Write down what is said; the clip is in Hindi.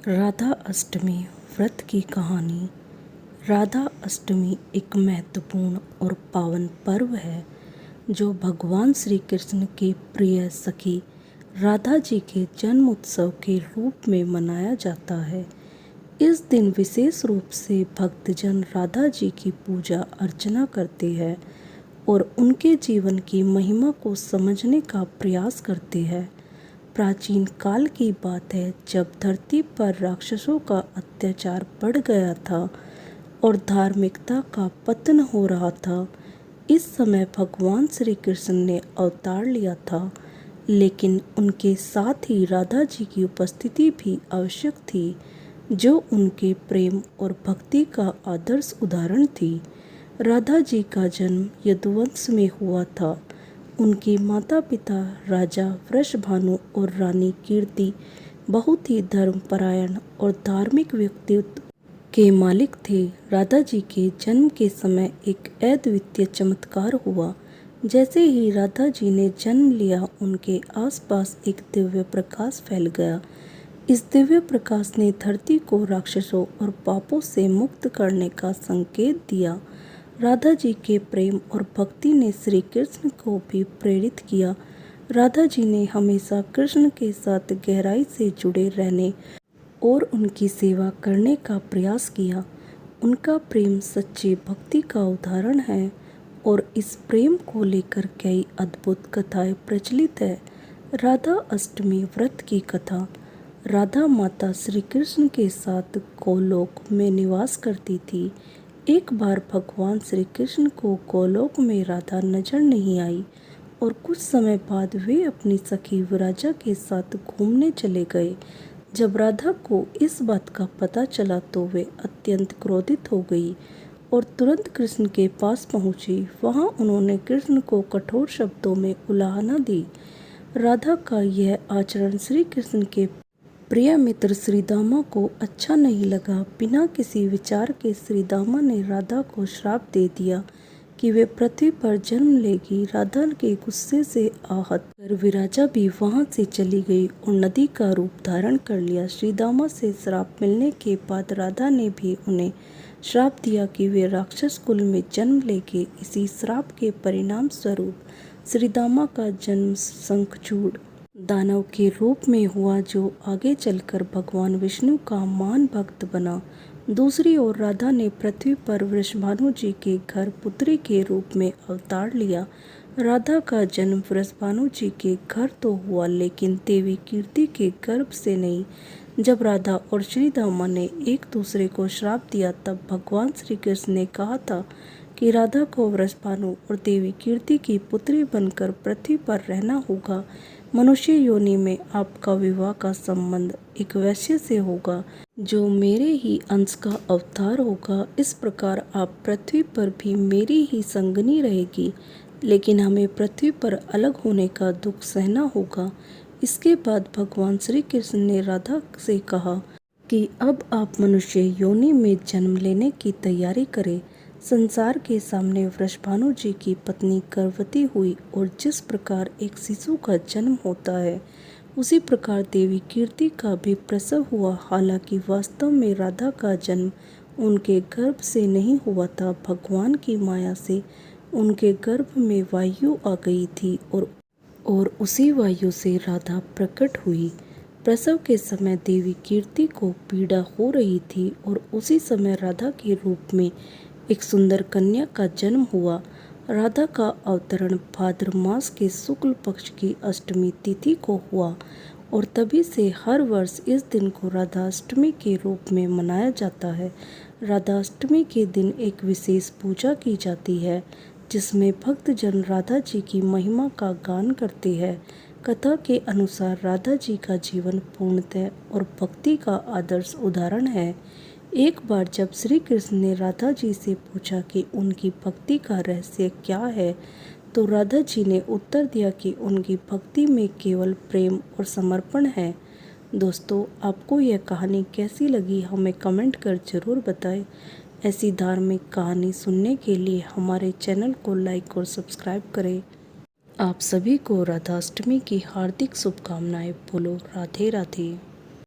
राधा अष्टमी व्रत की कहानी। राधा अष्टमी एक महत्वपूर्ण और पावन पर्व है जो भगवान श्री कृष्ण की प्रिय सखी राधा जी के जन्म उत्सव के रूप में मनाया जाता है। इस दिन विशेष रूप से भक्तजन राधा जी की पूजा अर्चना करते हैं और उनके जीवन की महिमा को समझने का प्रयास करते हैं। प्राचीन काल की बात है जब धरती पर राक्षसों का अत्याचार बढ़ गया था और धार्मिकता का पतन हो रहा था। इस समय भगवान श्री कृष्ण ने अवतार लिया था, लेकिन उनके साथ ही राधा जी की उपस्थिति भी आवश्यक थी, जो उनके प्रेम और भक्ति का आदर्श उदाहरण थी। राधा जी का जन्म यदुवंश में हुआ था। उनके माता पिता राजा वृषभानु और रानी कीर्ति बहुत ही धर्मपरायण और धार्मिक व्यक्तित्व के मालिक थे। राधा जी के जन्म के समय एक अद्वितीय चमत्कार हुआ। जैसे ही राधा जी ने जन्म लिया, उनके आसपास एक दिव्य प्रकाश फैल गया। इस दिव्य प्रकाश ने धरती को राक्षसों और पापों से मुक्त करने का संकेत दिया। राधा जी के प्रेम और भक्ति ने श्री कृष्ण को भी प्रेरित किया। राधा जी ने हमेशा कृष्ण के साथ गहराई से जुड़े रहने और उनकी सेवा करने का प्रयास किया। उनका प्रेम सच्ची भक्ति का उदाहरण है और इस प्रेम को लेकर कई अद्भुत कथाएं प्रचलित है। राधा अष्टमी व्रत की कथा। राधा माता श्री कृष्ण के साथ गोलोक में निवास करती थी। एक बार भगवान श्री कृष्ण को गोलोक में राधा नजर नहीं आई और कुछ समय बाद वे अपनी सखी विराजा के साथ घूमने चले गए। जब राधा को इस बात का पता चला तो वे अत्यंत क्रोधित हो गई और तुरंत कृष्ण के पास पहुंची। वहां उन्होंने कृष्ण को कठोर शब्दों में उलाहना दी। राधा का यह आचरण श्री कृष्ण के प्रिय मित्र श्रीदामा को अच्छा नहीं लगा। बिना किसी विचार के श्रीदामा ने राधा को श्राप दे दिया कि वे पृथ्वी पर जन्म लेगी। राधा के गुस्से से आहत कर विराजा भी वहां से चली गई और नदी का रूप धारण कर लिया। श्रीदामा से श्राप मिलने के बाद राधा ने भी उन्हें श्राप दिया कि वे राक्षस कुल में जन्म लेंगे। इसी श्राप के परिणाम स्वरूप श्रीदामा का जन्म शंखचूड़ दानव के रूप में हुआ, जो आगे चलकर भगवान विष्णु का महान भक्त बना। दूसरी ओर राधा ने पृथ्वी पर वृषभानु जी के घर पुत्री के रूप में अवतार लिया। राधा का जन्म वृषभानु जी के घर तो हुआ, लेकिन देवी कीर्ति के गर्भ से नहीं। जब राधा और श्रीदामा ने एक दूसरे को श्राप दिया, तब भगवान श्री कृष्ण ने कहा था कि राधा को वृषभानु और देवी कीर्ति की पुत्री बनकर पृथ्वी पर रहना होगा। मनुष्य योनि में आपका विवाह का संबंध एक वैश्य से होगा, जो मेरे ही अंश का अवतार होगा। इस प्रकार आप पृथ्वी पर भी मेरी ही संगनी रहेगी, लेकिन हमें पृथ्वी पर अलग होने का दुख सहना होगा। इसके बाद भगवान श्री कृष्ण ने राधा से कहा कि अब आप मनुष्य योनि में जन्म लेने की तैयारी करें। संसार के सामने वृषभानु जी की पत्नी गर्भवती हुई और जिस प्रकार एक शिशु का जन्म होता है, उसी प्रकार देवी कीर्ति का भी प्रसव हुआ। हालांकि वास्तव में राधा का जन्म उनके गर्भ से नहीं हुआ था। भगवान की माया से उनके गर्भ में वायु आ गई थी और उसी वायु से राधा प्रकट हुई। प्रसव के समय देवी कीर्ति को पीड़ा हो रही थी और उसी समय राधा के रूप में एक सुंदर कन्या का जन्म हुआ। राधा का अवतरण भाद्र मास के शुक्ल पक्ष की अष्टमी तिथि को हुआ और तभी से हर वर्ष इस दिन को राधा अष्टमी के रूप में मनाया जाता है। राधा अष्टमी के दिन एक विशेष पूजा की जाती है, जिसमें भक्तजन राधा जी की महिमा का गान करते हैं। कथा के अनुसार राधा जी का जीवन पूर्णतः और भक्ति का आदर्श उदाहरण है। एक बार जब श्री कृष्ण ने राधा जी से पूछा कि उनकी भक्ति का रहस्य क्या है, तो राधा जी ने उत्तर दिया कि उनकी भक्ति में केवल प्रेम और समर्पण है। दोस्तों, आपको यह कहानी कैसी लगी हमें कमेंट कर ज़रूर बताएं। ऐसी धार्मिक कहानी सुनने के लिए हमारे चैनल को लाइक और सब्सक्राइब करें। आप सभी को राधाष्टमी की हार्दिक शुभकामनाएं। बोलो राधे राधे।